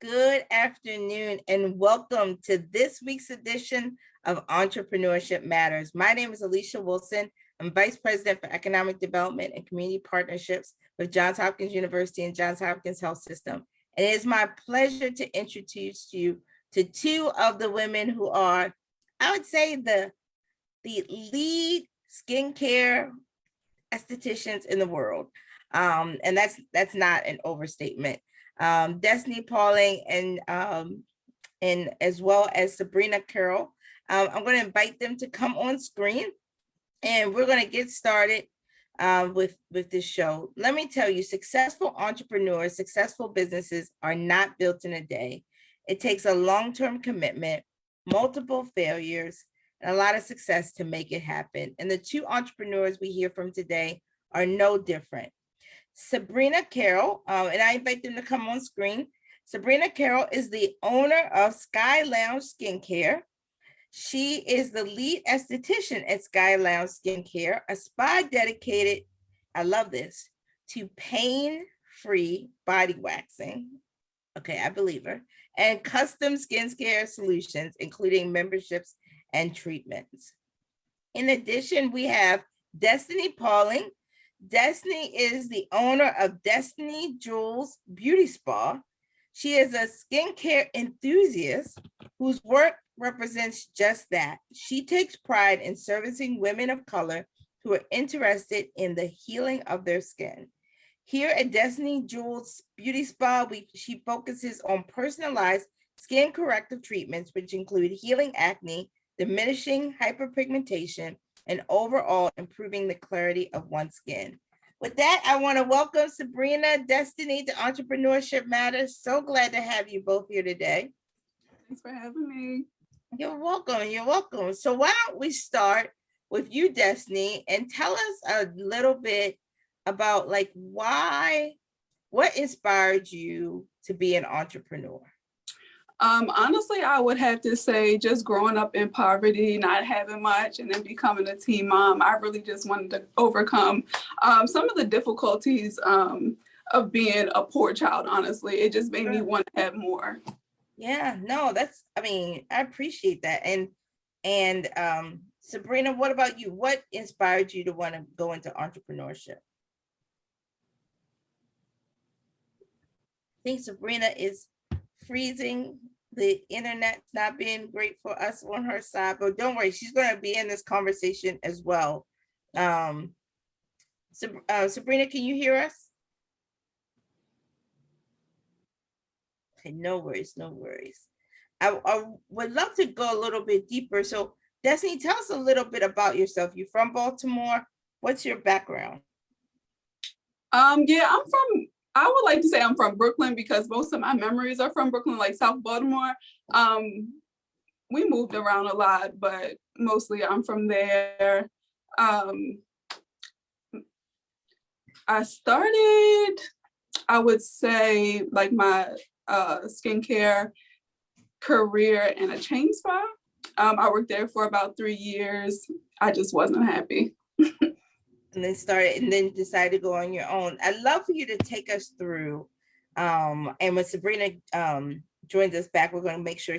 Good afternoon and welcome to this week's edition of Entrepreneurship Matters. My name is Alicia Wilson. I'm Vice President for Economic Development and Community Partnerships with Johns Hopkins University and Johns Hopkins Health System. And it is my pleasure to introduce you to two of the women who are, I would say, the lead skincare estheticians in the world. And that's not an overstatement. Destiny Pauling and as well as Sabrina Carrol. I'm going to invite them to come on screen and we're going to get started with this show. Let me tell you, successful entrepreneurs, successful businesses are not built in a day. It takes a long-term commitment, multiple failures, and a lot of success to make it happen. And the two entrepreneurs we hear from today are no different. Sabrina Carrol, and I invite them to come on screen. Sabrina Carrol is the owner of Sky Lounge Skincare. She is the lead esthetician at Sky Lounge Skincare, a spa dedicated, I love this, to pain-free body waxing. Okay, I believe her. And custom skincare solutions, including memberships and treatments. In addition, we have Destiny Pauling. Destiny is the owner of Destiny Jewels Beauty Spa. She is a skincare enthusiast whose work represents just that. She takes pride in servicing women of color who are interested in the healing of their skin. Here at Destiny Jewels Beauty Spa, she focuses on personalized skin corrective treatments, which include healing acne, diminishing hyperpigmentation, and overall improving the clarity of one's skin. With that, I want to welcome Sabrina, Destiny to Entrepreneurship Matters. So glad to have you both here today. Thanks for having me. You're welcome. You're welcome. So why don't we start with you, Destiny, and tell us a little bit about what inspired you to be an entrepreneur? Honestly, I would have to say just growing up in poverty, not having much, and then becoming a teen mom, I really just wanted to overcome some of the difficulties of being a poor child, honestly. It just made me want to have more. Yeah, no, I appreciate that. And Sabrina, what about you? What inspired you to want to go into entrepreneurship? I think Sabrina is freezing. The internet's not being great for us on her side, but don't worry, she's going to be in this conversation as well. Sabrina, can you hear us? Okay, no worries, no worries. I would love to go a little bit deeper. So Destiny, tell us a little bit about yourself. You're from Baltimore. What's your background? Yeah, I would like to say I'm from Brooklyn because most of my memories are from Brooklyn, like South Baltimore. We moved around a lot, but mostly I'm from there. I started, I would say, like my skincare career in a chain spa. I worked there for about 3 years. I just wasn't happy. And then decided to go on your own. I'd love for you to take us through, and when Sabrina joins us back, we're going to make sure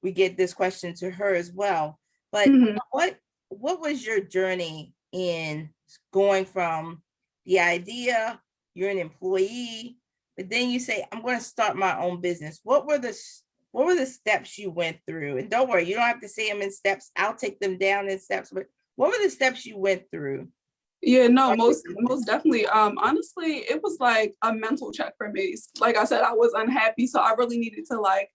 we get this question to her as well. But what was your journey in going from the idea, you're an employee, but then you say, I'm going to start my own business. What were the steps you went through? And don't worry, you don't have to say them in steps. I'll take them down in steps, but what were the steps you went through? Yeah, no, most definitely. Honestly, it was like a mental check for me. Like I said, I was unhappy, so I really needed to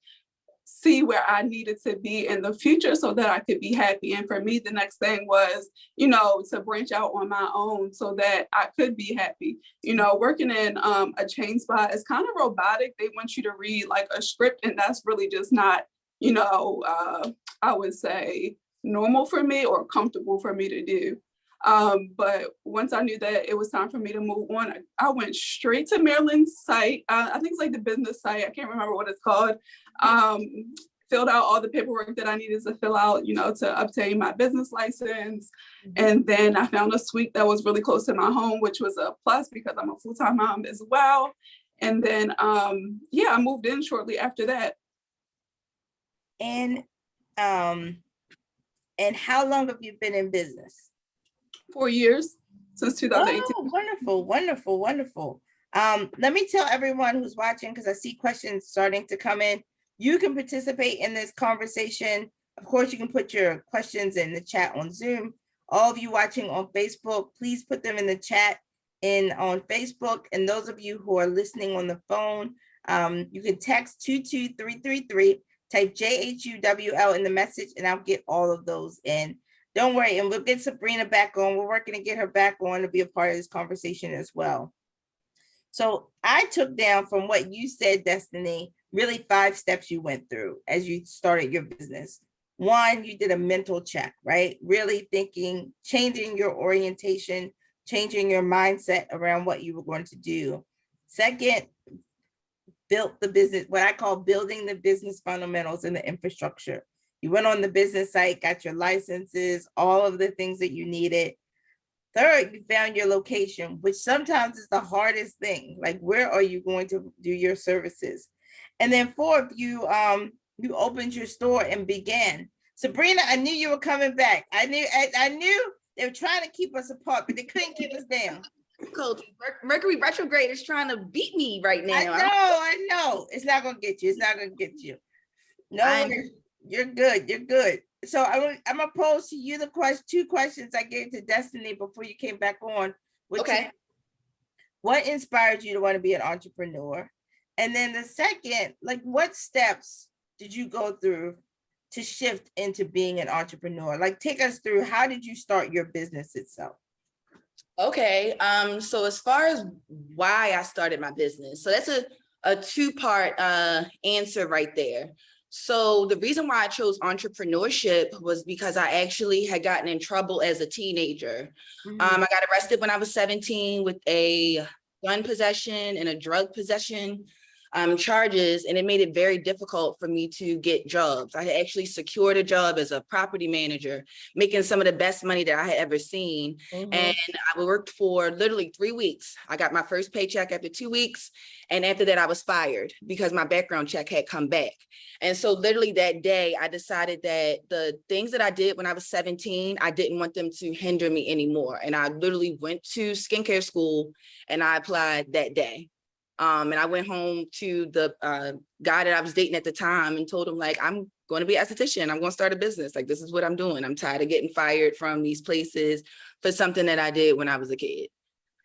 see where I needed to be in the future so that I could be happy. And for me, the next thing was, to branch out on my own so that I could be happy. Working in a chain spa is kind of robotic. They want you to read like a script, and that's really just not, I would say normal for me or comfortable for me to do. But once I knew that it was time for me to move on, I went straight to Maryland's site. I think it's like the business site. I can't remember what it's called. Filled out all the paperwork that I needed to fill out, to obtain my business license. And then I found a suite that was really close to my home, which was a plus because I'm a full-time mom as well. And then, yeah, I moved in shortly after that. And how long have you been in business? 4 years, since 2018. Oh, wonderful, wonderful, wonderful. Let me tell everyone who's watching, because I see questions starting to come in. You can participate in this conversation. Of course, you can put your questions in the chat on Zoom. All of you watching on Facebook, please put them in the chat on Facebook. And those of you who are listening on the phone, you can text 22333, type JHUWL in the message, and I'll get all of those in. Don't worry, and we'll get Sabrina back on. We're working to get her back on to be a part of this conversation as well. So I took down from what you said, Destiny, really 5 steps you went through as you started your business. 1, you did a mental check, right? Really thinking, changing your orientation, changing your mindset around what you were going to do. 2nd, built the business, what I call building the business fundamentals and the infrastructure. You went on the business site, got your licenses, all of the things that you needed. 3rd, you found your location, which sometimes is the hardest thing. Like, where are you going to do your services? And then 4th, you opened your store and began. Sabrina, I knew you were coming back. I knew they were trying to keep us apart, but they couldn't keep us down. Coach, Mercury retrograde is trying to beat me right now. I know. It's not gonna get you. It's not gonna get you. No worries. You're good. You're good. So I'm gonna pose to you the 2 questions I gave to Destiny before you came back on. Okay. What inspired you to want to be an entrepreneur? And then the second, like, what steps did you go through to shift into being an entrepreneur? Like, take us through, how did you start your business itself? Okay. So as far as why I started my business, so that's a 2-part answer right there. So the reason why I chose entrepreneurship was because I actually had gotten in trouble as a teenager. I got arrested when I was 17 with a gun possession and a drug possession charges, and it made it very difficult for me to get jobs. I had actually secured a job as a property manager, making some of the best money that I had ever seen. And I worked for literally 3 weeks. I got my first paycheck after 2 weeks. And after that, I was fired because my background check had come back. And so literally that day, I decided that the things that I did when I was 17, I didn't want them to hinder me anymore. And I literally went to skincare school and I applied that day. And I went home to the guy that I was dating at the time and told him, like, I'm going to be an esthetician. I'm going to start a business. Like, this is what I'm doing. I'm tired of getting fired from these places for something that I did when I was a kid.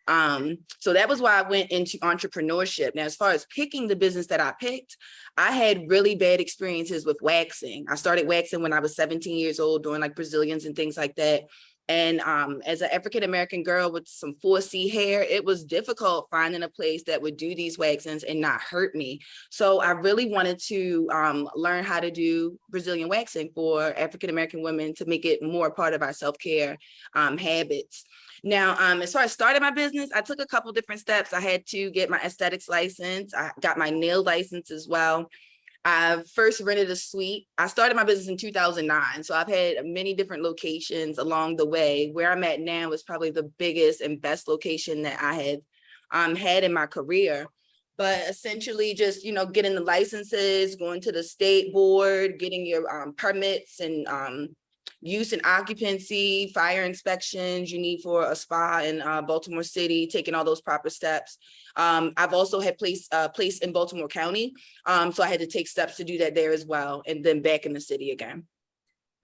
So that was why I went into entrepreneurship. Now, as far as picking the business that I picked, I had really bad experiences with waxing. I started waxing when I was 17 years old, doing like Brazilians and things like that. And as an African-American girl with some 4C hair, it was difficult finding a place that would do these waxings and not hurt me. So I really wanted to learn how to do Brazilian waxing for African-American women to make it more part of our self-care habits. Now, as far as starting my business, I took a couple different steps. I had to get my aesthetics license. I got my nail license as well. I first rented a suite. I started my business in 2009. So I've had many different locations along the way. Where I'm at now is probably the biggest and best location that I have had in my career. But essentially just, you know, getting the licenses, going to the state board, getting your permits and use and occupancy, fire inspections you need for a spa in Baltimore City, taking all those proper steps. I've also had place in Baltimore County. So I had to take steps to do that there as well, and then back in the city again.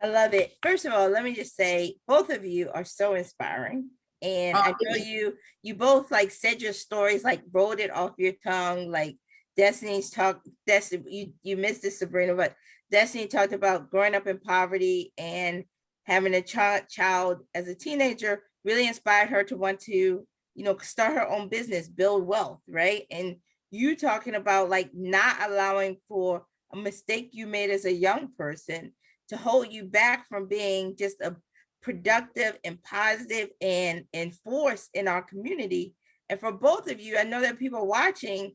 I love it. First of all, let me just say, both of you are so inspiring. And I know you both like said your stories, like rolled it off your tongue, like Destiny's talk. Destiny, you missed this, Sabrina, but Destiny talked about growing up in poverty and having a child as a teenager really inspired her to want to, you know, start her own business, build wealth, right? And you talking about like not allowing for a mistake you made as a young person to hold you back from being just a productive and positive and force in our community. And for both of you, I know that people watching,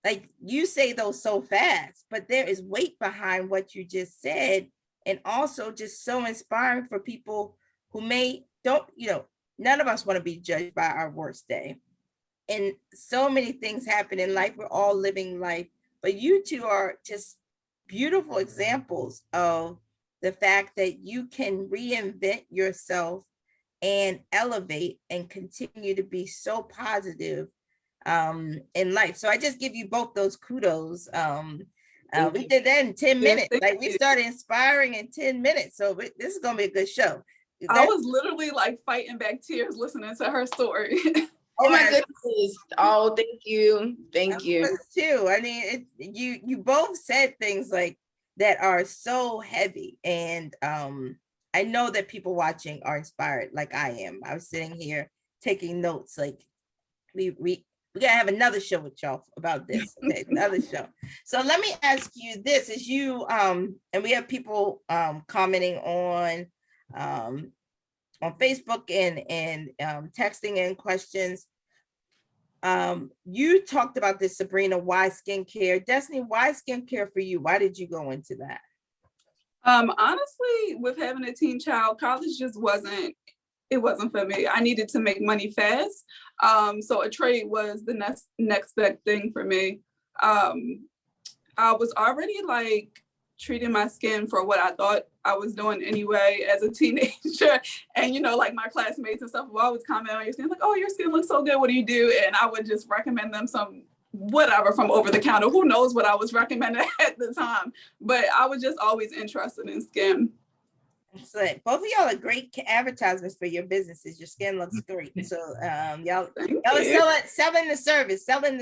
like, you say those so fast, but there is weight behind what you just said, and also just so inspiring for people who don't, you know, none of us want to be judged by our worst day. and so many things happen in life. We're all living life, but you two are just beautiful examples of the fact that you can reinvent yourself and elevate and continue to be so positive in life. So I just give you both those kudos. Thank We you. did that in 10 Yes, minutes. thank Like we you. started inspiring in 10 minutes. So this is gonna be a good show. I was literally like fighting back tears listening to her story. Oh my Yes. goodness. Oh, thank you. Thank you. Was too. I mean, you both said things like that are so heavy, and I know that people watching are inspired, like I am. I was sitting here taking notes. Like we gotta have another show with y'all about this. Okay, another show. So let me ask you this: is you and we have people commenting on Facebook and texting in questions. You talked about this, Sabrina. Why skincare? Destiny, why skincare for you? Why did you go into that? Honestly, with having a teen child, college just wasn't for me. I needed to make money fast. So a trade was the next big thing for me. I was already like treating my skin for what I thought I was doing anyway as a teenager. And, like my classmates and stuff would always comment on your skin, like, oh, your skin looks so good. What do you do? And I would just recommend them some whatever from over the counter. Who knows what I was recommending at the time. But I was just always interested in skin. Excellent. Both of y'all are great advertisements for your businesses. Your skin looks great. So y'all are selling the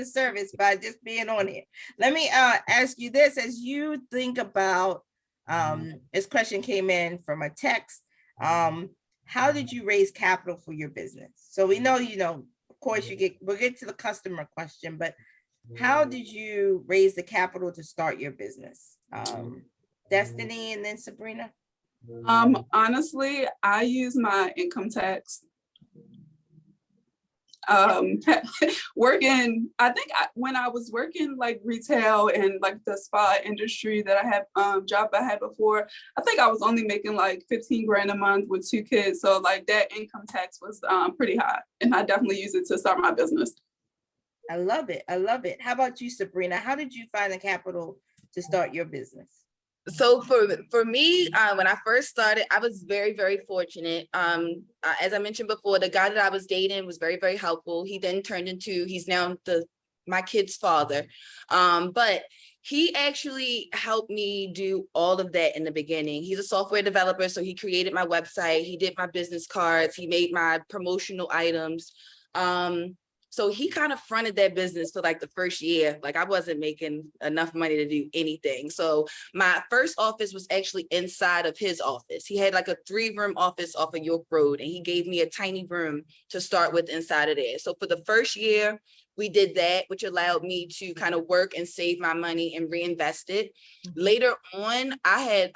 service by just being on here. Let me ask you this: as you think about this question came in from a text, how did you raise capital for your business? So we know, of course we'll get to the customer question, but how did you raise the capital to start your business? Destiny and then Sabrina. Honestly, I use my income tax. Working, when I was working like retail and like the spa industry that I had job I had before, I think I was only making like 15 grand a month with 2 kids. So like that income tax was pretty high, and I definitely use it to start my business. I love it. I love it. How about you, Sabrina? How did you find the capital to start your business? So for me, when I first started, I was very, very fortunate. As I mentioned before, the guy that I was dating was very, very helpful. He then he's now my kid's father. But he actually helped me do all of that in the beginning. He's a software developer, so he created my website. He did my business cards. He made my promotional items. So he kind of fronted that business for like the first year. Like I wasn't making enough money to do anything. So my first office was actually inside of his office. He had like a 3-room office off of York Road, and he gave me a tiny room to start with inside of there. So for the first year, we did that, which allowed me to kind of work and save my money and reinvest it. Later on, I had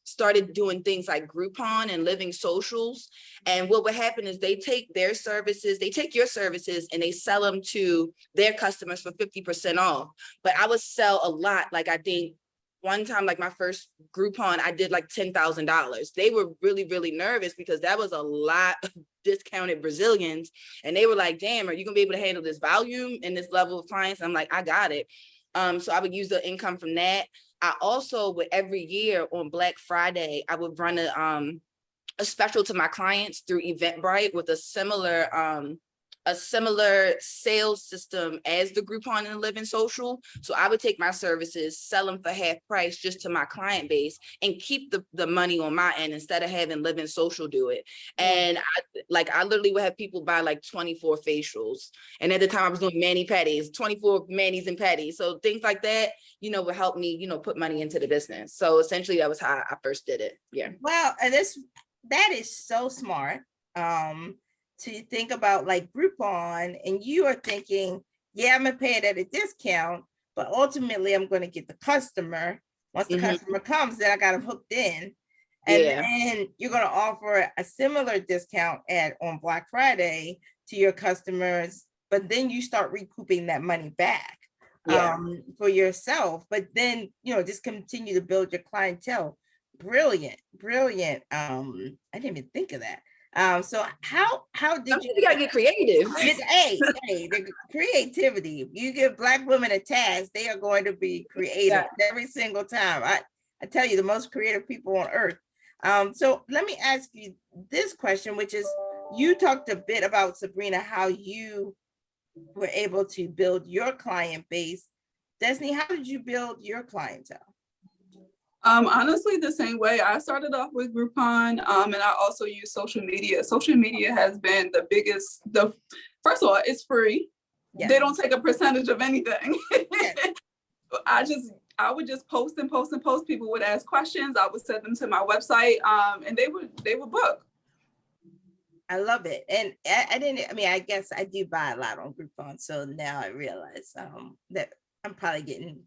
started doing things like Groupon and Living Socials. And what would happen is they take your services and they sell them to their customers for 50% off. But I would sell a lot. Like I think one time, like my first Groupon, I did like $10,000. They were really, really nervous because that was a lot of discounted Brazilians. And they were like, damn, are you gonna be able to handle this volume and this level of clients? And I'm like, I got it. So I would use the income from that. I also would every year on Black Friday, I would run a special to my clients through Eventbrite with a similar sales system as the Groupon and the Living Social. So I would take my services, sell them for half price just to my client base, and keep the money on my end instead of having Living Social do it. And I literally would have people buy like 24 facials. And at the time I was doing mani-pedis, 24 manis and pedis. So things like that, would help me, put money into the business. So essentially that was how I first did it. Yeah. Wow. And that is so smart. To think about like Groupon, and you are thinking, yeah, I'm gonna pay it at a discount, but ultimately I'm going to get the customer. Once the customer comes, then I got them hooked in. And then you're going to offer a similar discount on Black Friday to your customers, but then you start recouping that money back for yourself. But then, just continue to build your clientele. Brilliant. I didn't even think of that. So how did you You gotta get creative. hey, the creativity. If you give Black women a task, they are going to be creative every single time. I tell you, the most creative people on earth. So let me ask you this question, which is, you talked a bit about, Sabrina, how you were able to build your client base. Destiny, how did you build your clientele? Honestly, the same way. I started off with Groupon, and I also use social media. Social media has been the biggest. First of all, it's free. Yes. They don't take a percentage of anything. Yes. I would just post and post and post. People would ask questions. I would send them to my website, and they would book. I love it. And I guess I do buy a lot on Groupon. So now I realize that I'm probably getting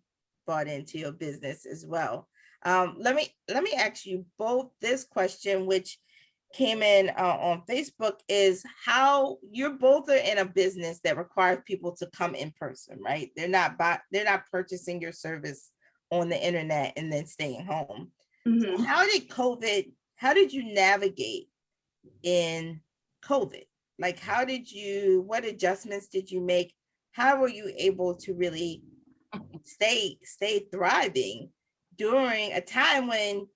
bought into your business as well. Let me ask you both this question, which came in on Facebook, is how you both are in a business that requires people to come in person, right? They're not purchasing your service on the internet and then staying home. Mm-hmm. So how did you navigate in COVID? Like, what adjustments did you make? How were you able to really stay thriving during a time when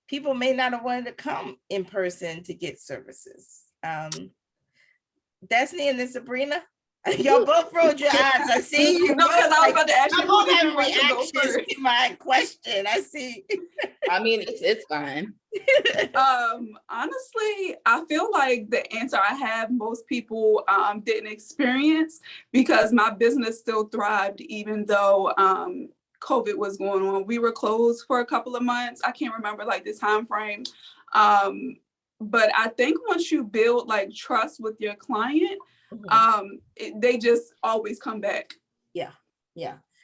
people may not have wanted to come in person to get services? Destiny and then Sabrina, y'all both rolled your eyes. I see you. No, because I was about to ask you both having reactions to my question. I see. I mean, it's fine. Honestly, I feel like the answer I have, most people didn't experience, because my business still thrived even though COVID was going on. We were closed for a couple of months. I can't remember like the time frame. But I think once you build like trust with your client, they just always come back. Yeah.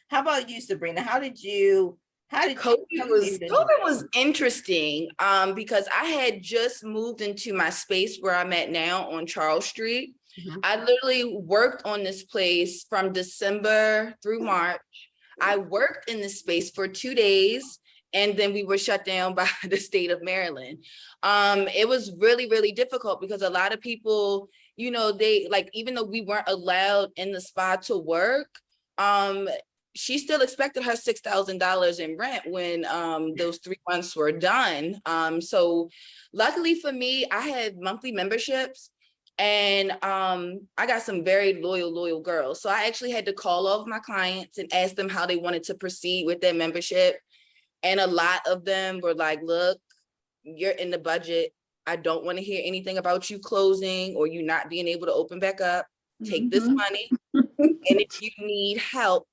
How about you, Sabrina? How did COVID was interesting because I had just moved into my space where I'm at now on Charles Street. Mm-hmm. I literally worked on this place from December through March. I worked in this space for 2 days, and then we were shut down by the state of Maryland. It was really, really difficult because a lot of people, they like, even though we weren't allowed in the spa to work, she still expected her $6,000 in rent when those 3 months were done. So luckily for me, I had monthly memberships, and I got some very loyal girls. So I actually had to call all of my clients and ask them how they wanted to proceed with their membership. And a lot of them were like, look, you're in the budget. I don't want to hear anything about you closing or you not being able to open back up. Take this money. And if you need help,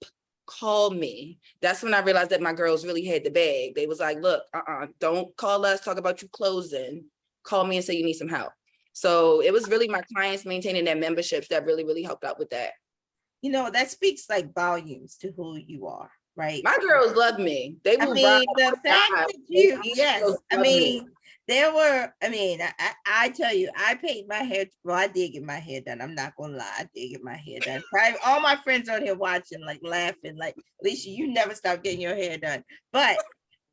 call me. That's when I realized that my girls really had the bag. They was like, look, don't call us, talk about you closing. Call me and say you need some help. So it was really my clients maintaining their memberships that really, really helped out with that. That speaks like volumes to who you are, right? My girls love me. They will the fact that you, yes, I tell you, I paid my hair. Well, I did get my hair done. I'm not gonna lie, I did get my hair done. Probably all my friends on here watching, like laughing, like, Alicia, you never stop getting your hair done. But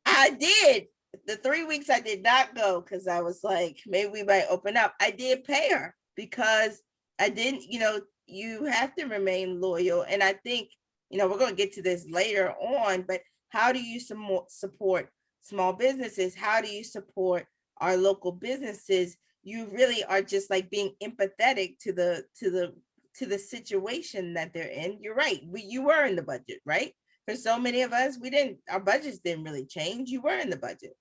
I did. The 3 weeks I did not go because I was like, maybe we might open up. I did pay her because I didn't, you have to remain loyal. And I think, we're going to get to this later on, but how do you support small businesses? How do you support our local businesses? You really are just like being empathetic to the situation that they're in. You're right. You were in the budget, right? For so many of us, our budgets didn't really change. You were in the budget.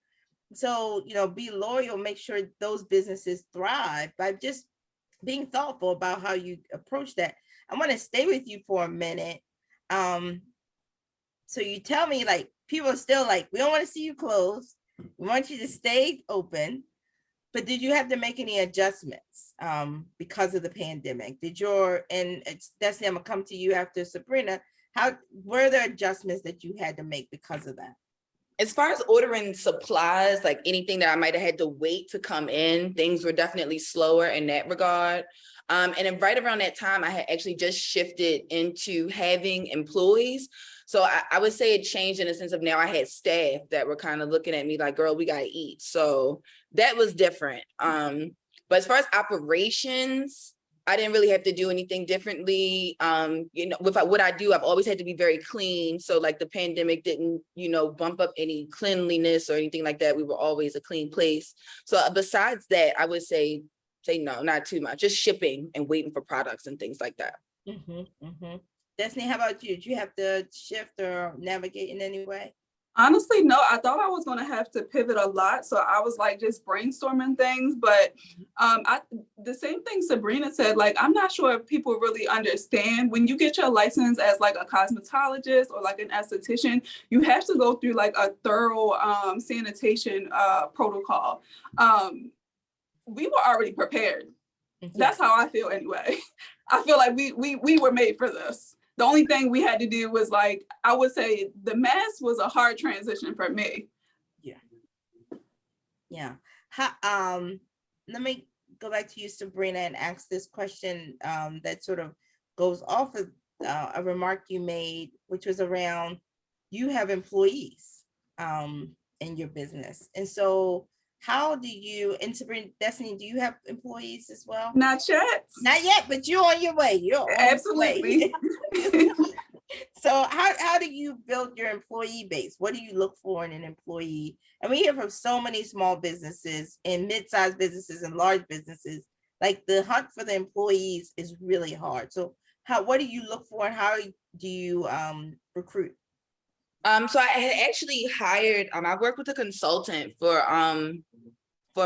So, be loyal, make sure those businesses thrive by just being thoughtful about how you approach that. I want to stay with you for a minute. So you tell me, like, people are still like, we don't want to see you close. We want you to stay open. But did you have to make any adjustments because of the pandemic? And Destiny, I'm gonna come to you after Sabrina. How were there adjustments that you had to make because of that? As far as ordering supplies, like anything that I might have had to wait to come in, things were definitely slower in that regard. And then right around that time, I had actually just shifted into having employees. So I would say it changed in the sense of now I had staff that were kind of looking at me like, girl, we gotta eat. So that was different. But as far as operations, I didn't really have to do anything differently. With what I do, I've always had to be very clean. So like the pandemic didn't, bump up any cleanliness or anything like that. We were always a clean place. So besides that, I would say no, not too much, just shipping and waiting for products and things like that. Destiny, how about you? Did you have to shift or navigate in any way? Honestly, no, I thought I was going to have to pivot a lot. So I was like just brainstorming things. But the same thing Sabrina said, like, I'm not sure if people really understand when you get your license as like a cosmetologist or like an esthetician, you have to go through like a thorough sanitation protocol. We were already prepared. That's how I feel anyway. I feel like we were made for this. The only thing we had to do was like, I would say the mask was a hard transition for me. Yeah. Let me go back to you, Sabrina, and ask this question that sort of goes off of a remark you made, which was around you have employees in your business. And so how do you, and Sabrina, Destiny, do you have employees as well? Not yet. Not yet, but you're on your way. You're on Absolutely. your way. So how do you build your employee base? What do you look for in an employee? And we hear from so many small businesses and mid-sized businesses and large businesses, like the hunt for the employees is really hard. So what do you look for and how do you recruit? So I had actually hired, I worked with a consultant for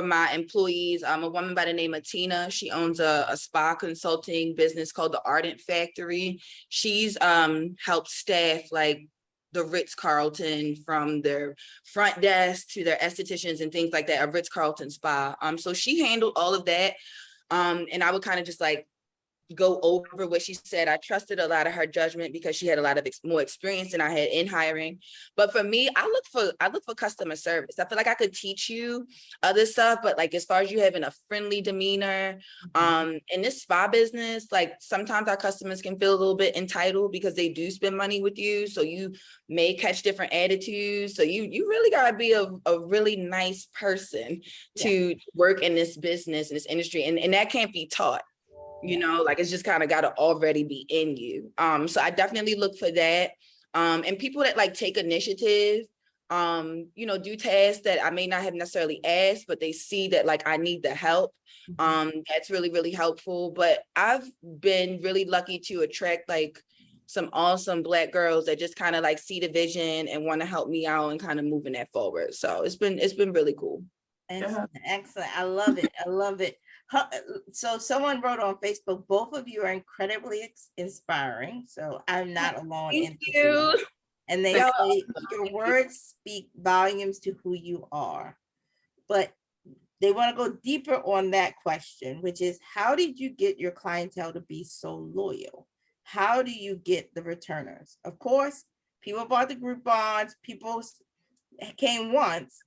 my employees, a woman by the name of Tina. She owns a spa consulting business called the Ardent Factory. She's helped staff like the Ritz-Carlton, from their front desk to their estheticians and things like that, a Ritz-Carlton spa. So she handled all of that. And I would kind of just like go over what she said. I trusted a lot of her judgment because she had a lot of more experience than I had in hiring. But for me, I look for customer service. I feel like I could teach you other stuff, but like as far as you having a friendly demeanor, in this spa business, like sometimes our customers can feel a little bit entitled because they do spend money with you. So you may catch different attitudes. So you really gotta be a really nice person to work in this business, in this industry. And that can't be taught. Like it's just kind of got to already be in you. So I definitely look for that. And people that like take initiative, do tasks that I may not have necessarily asked, but they see that like I need the help. That's really, really helpful. But I've been really lucky to attract like some awesome Black girls that just kind of like see the vision and want to help me out and kind of moving that forward. So it's been really cool. Excellent. I love it. I love it. So someone wrote on Facebook, both of you are incredibly inspiring. So I'm not alone. Thank you. And they say your words speak volumes to who you are. But they want to go deeper on that question, which is how did you get your clientele to be so loyal? How do you get the returners? Of course, people bought the group bonds, people came once,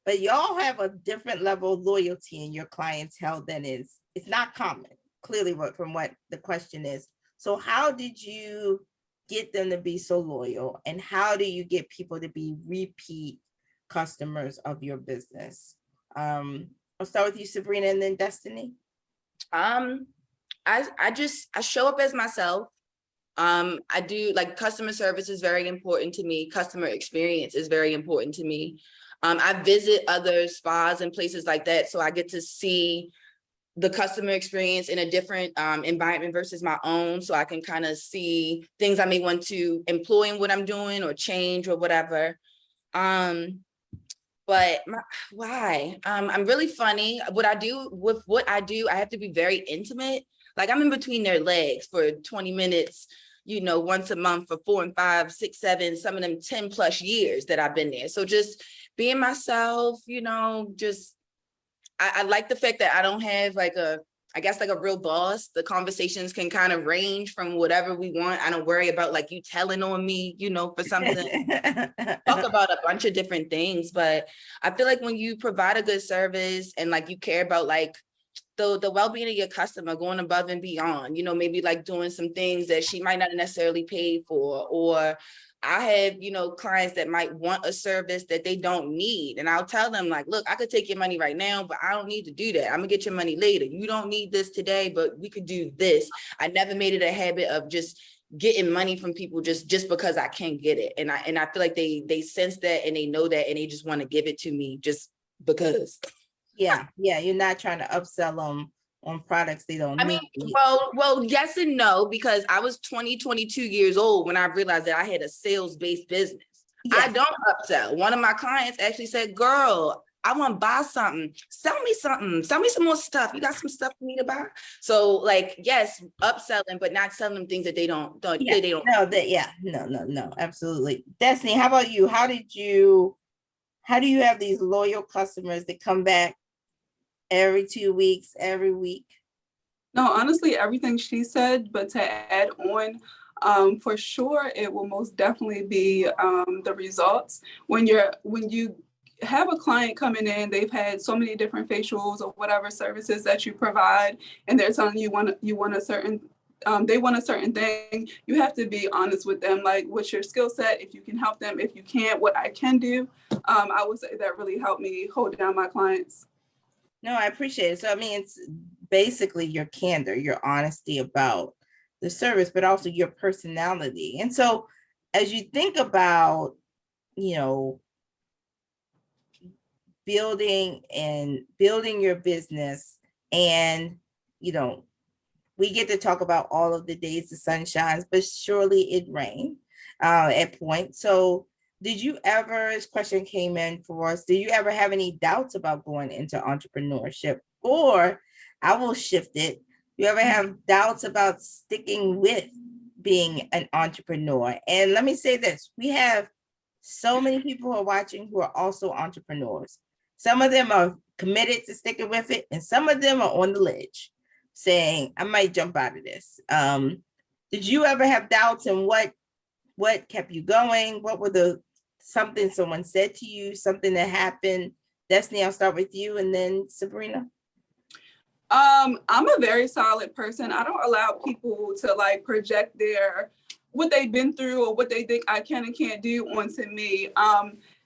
but y'all have a different level of loyalty in your clientele than it's not common, clearly from what the question is. So how did you get them to be so loyal? And how do you get people to be repeat customers of your business? I'll start with you, Sabrina, and then Destiny. I show up as myself. I do like customer service is very important to me. Customer experience is very important to me. I visit other spas and places like that, so I get to see the customer experience in a different environment versus my own, so I can kind of see things I may want to employ in what I'm doing or change or whatever. But why? I'm really funny. What I do, I have to be very intimate. Like I'm in between their legs for 20 minutes, once a month for 4 and 5, 6, 7, some of them 10 plus years that I've been there. So just being myself, I like the fact that I don't have like a real boss. The conversations can kind of range from whatever we want. I don't worry about like you telling on me, for something. Talk about a bunch of different things, but I feel like when you provide a good service and like you care about like the well-being of your customer, going above and beyond, you know, maybe like doing some things that she might not necessarily pay for. Or I have, you know, clients that might want a service that they don't need. And I'll tell them like, look, I could take your money right now, but I don't need to do that. I'm gonna get your money later. You don't need this today, but we could do this. I never made it a habit of just getting money from people just because I can get it. And I feel like they sense that and they know that and they just want to give it to me just because. Yeah, you're not trying to upsell them on products they don't I mean, need. well, yes and no, because I was 22 years old when I realized that I had a sales-based business. Yes. I don't upsell. One of my clients actually said, girl, I want to buy something. Sell me something. Sell me some more stuff. You got some stuff for me to buy? So like, yes, upselling, but not selling them things that they don't. No, absolutely. Destiny, how about you? How do you have these loyal customers that come back every 2 weeks, every week? No, honestly, everything she said, but to add on, for sure, it will most definitely be the results. When you have a client coming in, they've had so many different facials or whatever services that you provide, and they're telling you want a certain they want a certain thing. You have to be honest with them, like what's your skill set, if you can help them, if you can't, what I can do. I would say that really helped me hold down my clients. No, I appreciate it. So I mean, it's basically your candor, your honesty about the service, but also your personality. And so as you think about, you know, building your business, and, you know, we get to talk about all of the days the sun shines, but surely it rained at points. So did you ever, this question came in for us, did you ever have any doubts about going into entrepreneurship? Or I will shift it. You ever have doubts about sticking with being an entrepreneur? And let me say this, we have so many people who are watching who are also entrepreneurs. Some of them are committed to sticking with it, and some of them are on the ledge saying, I might jump out of this. Did you ever have doubts, and what kept you going? What were something someone said to you, something that happened? Destiny, I'll start with you, and then Sabrina. I'm a very solid person. I don't allow people to like project what they've been through or what they think I can and can't do onto me.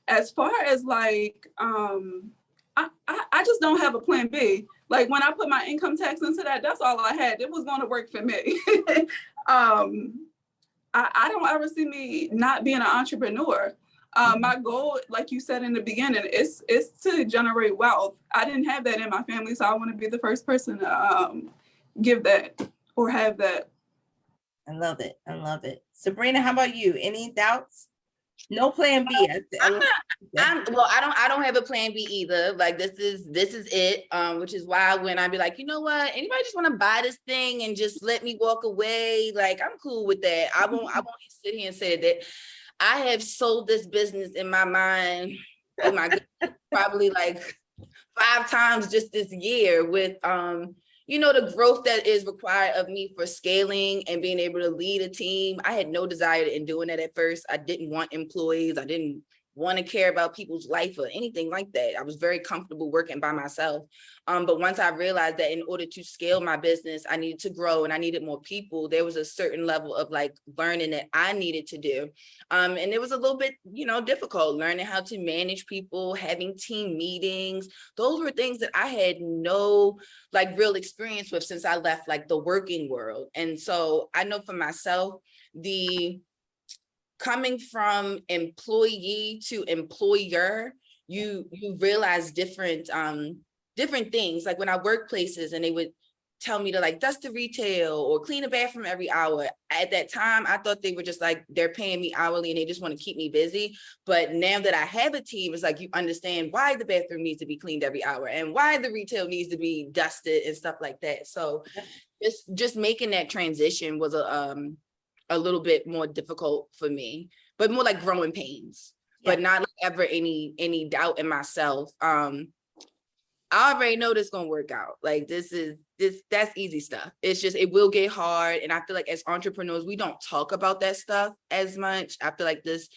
As far as like, I just don't have a plan B. Like when I put my income tax into that, that's all I had. It was going to work for me. I don't ever see me not being an entrepreneur. My goal, like you said in the beginning, is to generate wealth. I didn't have that in my family, so I want to be the first person to give that or have that. I love it. Sabrina, how about you? Any doubts? No plan B. I don't have a plan B either. Like this is it. Which is why when I be like, you know what, anybody just want to buy this thing and just let me walk away, like I'm cool with that. I won't sit here and say that I have sold this business in my mind, oh my goodness, probably like 5 times just this year with you know, the growth that is required of me for scaling and being able to lead a team. I had no desire in doing that at first. I didn't want employees. I didn't want to care about people's life or anything like that. I was very comfortable working by myself. But once I realized that in order to scale my business, I needed to grow and I needed more people, there was a certain level of like learning that I needed to do. And it was a little bit, you know, difficult learning how to manage people, having team meetings. Those were things that I had no like real experience with since I left like the working world. And so I know for myself, the coming from employee to employer, you realize different things. Like when I work places and they would tell me to like dust the retail or clean a bathroom every hour. At that time, I thought they were just like, they're paying me hourly and they just want to keep me busy. But now that I have a team, it's like you understand why the bathroom needs to be cleaned every hour and why the retail needs to be dusted and stuff like that. So just making that transition was a little bit more difficult for me, but more like growing pains, but not like ever any doubt in myself. I already know this gonna work out. Like that's easy stuff. It's just, it will get hard. And I feel like as entrepreneurs, we don't talk about that stuff as much. I feel like this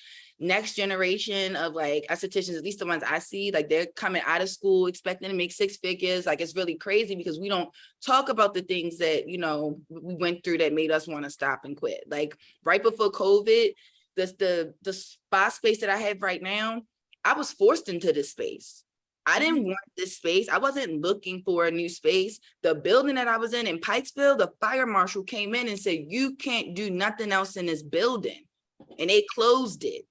next generation of like estheticians, at least the ones I see, like they're coming out of school expecting to make 6 figures. Like it's really crazy because we don't talk about the things that, you know, we went through that made us want to stop and quit. Like right before COVID, the spa space that I have right now, I was forced into this space. I didn't want this space. I wasn't looking for a new space. The building that I was in Pikesville, the fire marshal came in and said, you can't do nothing else in this building. And they closed it.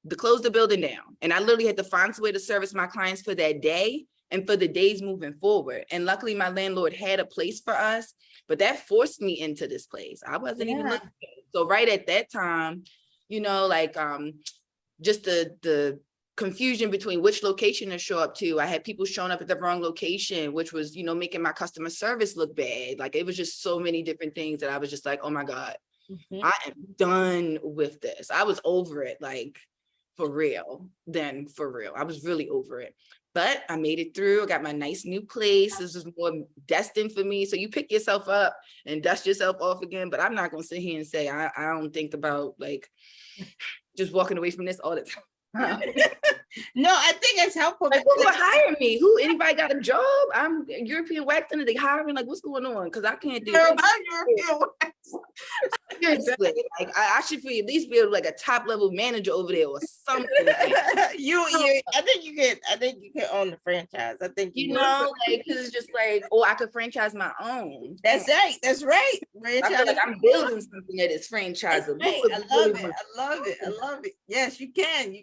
They closed the building down. And I literally had to find a way to service my clients for that day and for the days moving forward. And luckily my landlord had a place for us, but that forced me into this place. I wasn't even looking. So right at that time, you know, like just the confusion between which location to show up to. I had people showing up at the wrong location, which was, you know, making my customer service look bad. Like it was just so many different things that I was just like, oh my God, I am done with this. I was over it, like for real. I was really over it. But I made it through. I got my nice new place. This was more destined for me. So you pick yourself up and dust yourself off again. But I'm not going to sit here and say, I don't think about like just walking away from this all the time. No, I think it's helpful. Like, who will hire me? Anybody got a job? I'm European waxing. Are they hiring? Like, what's going on? Because I can't do it. Seriously, like I should at least be like a top level manager over there or something. I think you can own the franchise. I think you know, like because it's just like, oh, I could franchise my own. That's right. Franchise. I feel like I'm building something that is franchisable. Right. I love it. Yes, you can.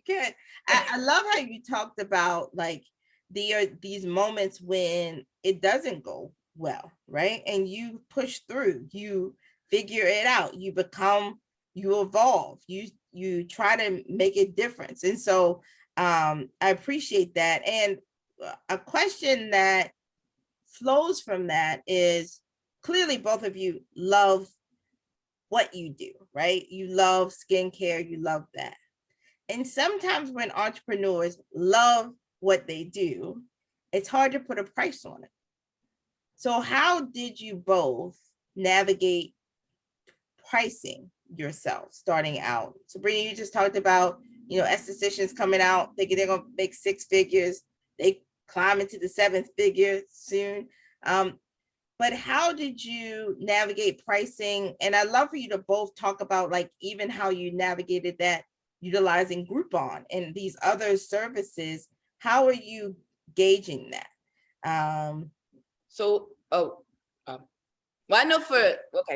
I love how you talked about like these moments when it doesn't go well, right? And you push through, you figure it out, you evolve, you try to make a difference. And so I appreciate that. And a question that flows from that is, clearly both of you love what you do, right? You love skincare, you love that. And sometimes when entrepreneurs love what they do, it's hard to put a price on it. So how did you both navigate pricing yourself starting out? Sabrina, you just talked about, you know, estheticians coming out thinking they're going to make 6 figures. They climb into the 7th figure soon. But how did you navigate pricing? And I'd love for you to both talk about like even how you navigated that utilizing Groupon and these other services. How are you gauging that? Well, I know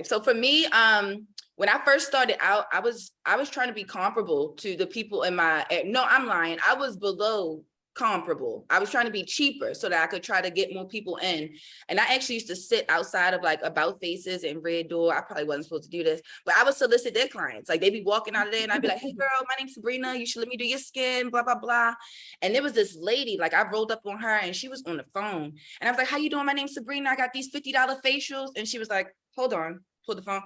so for me, when I first started out, I was trying to be comparable to the people in I'm lying. I was below comparable. I was trying to be cheaper so that I could try to get more people in. And I actually used to sit outside of like About Faces and Red Door. I probably wasn't supposed to do this, but I would solicit their clients. Like they'd be walking out of there and I'd be like, hey girl, my name's Sabrina. You should let me do your skin, blah, blah, blah. And there was this lady, like I rolled up on her and she was on the phone. And I was like, how you doing? My name's Sabrina. I got these $50 facials. And she was like, hold on, pull the phone.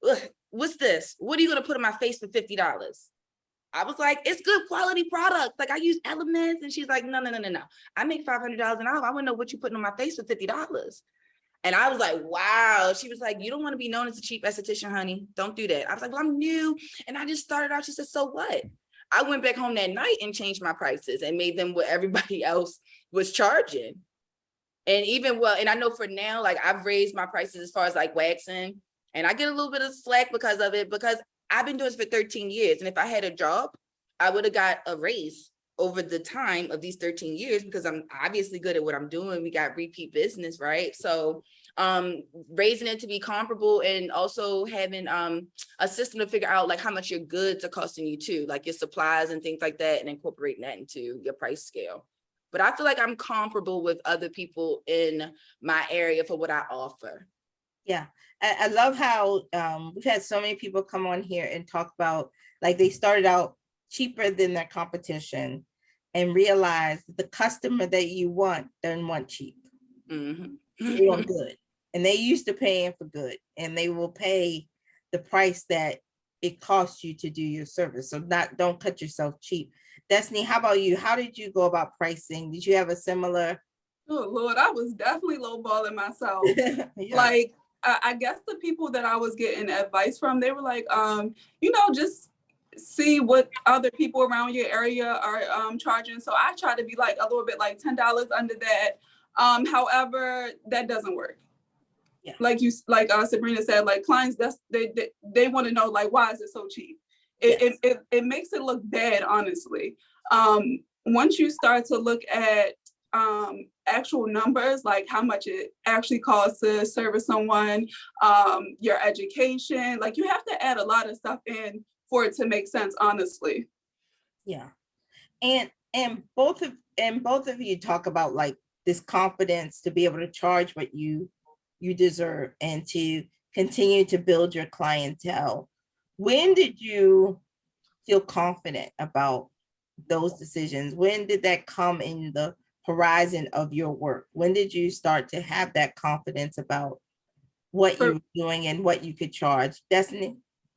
Ugh, what's this? What are you going to put on my face for $50? I was like, it's good quality product. Like I use Elements. And she's like, no. I make $500 an hour. I want to know what you're putting on my face for $50. And I was like, wow. She was like, you don't want to be known as a cheap esthetician, honey. Don't do that. I was like, well, I'm new. And I just started out. She said, so what? I went back home that night and changed my prices and made them what everybody else was charging. And and I know for now, like I've raised my prices as far as like waxing. And I get a little bit of slack because of it, because I've been doing this for 13 years. And if I had a job, I would have got a raise over the time of these 13 years because I'm obviously good at what I'm doing. We got repeat business, right? So raising it to be comparable and also having a system to figure out like how much your goods are costing you too, like your supplies and things like that, and incorporating that into your price scale. But I feel like I'm comparable with other people in my area for what I offer. Yeah, I love how we've had so many people come on here and talk about like they started out cheaper than their competition and realized the customer that you want doesn't want cheap. Mm-hmm. They want good. And they used to paying for good and they will pay the price that it costs you to do your service. So don't cut yourself cheap. Destiny, how about you? How did you go about pricing? Did you have a similar Oh Lord, I was definitely lowballing myself. Yeah. Like, I guess the people that I was getting advice from, they were like, just see what other people around your area are charging. So I try to be like a little bit like $10 under that. However, that doesn't work. Yeah. Like Sabrina said, like clients, they want to know, like, why is it so cheap? Yes. It makes it look bad, honestly. Once you start to look at actual numbers, like how much it actually costs to service someone, your education, like you have to add a lot of stuff in for it to make sense, honestly. Yeah. And both of you talk about like this confidence to be able to charge what you deserve and to continue to build your clientele. When did you feel confident about those decisions? When did that come in the horizon of your work? When did you start to have that confidence about what you For, were doing and what you could charge? Destiny?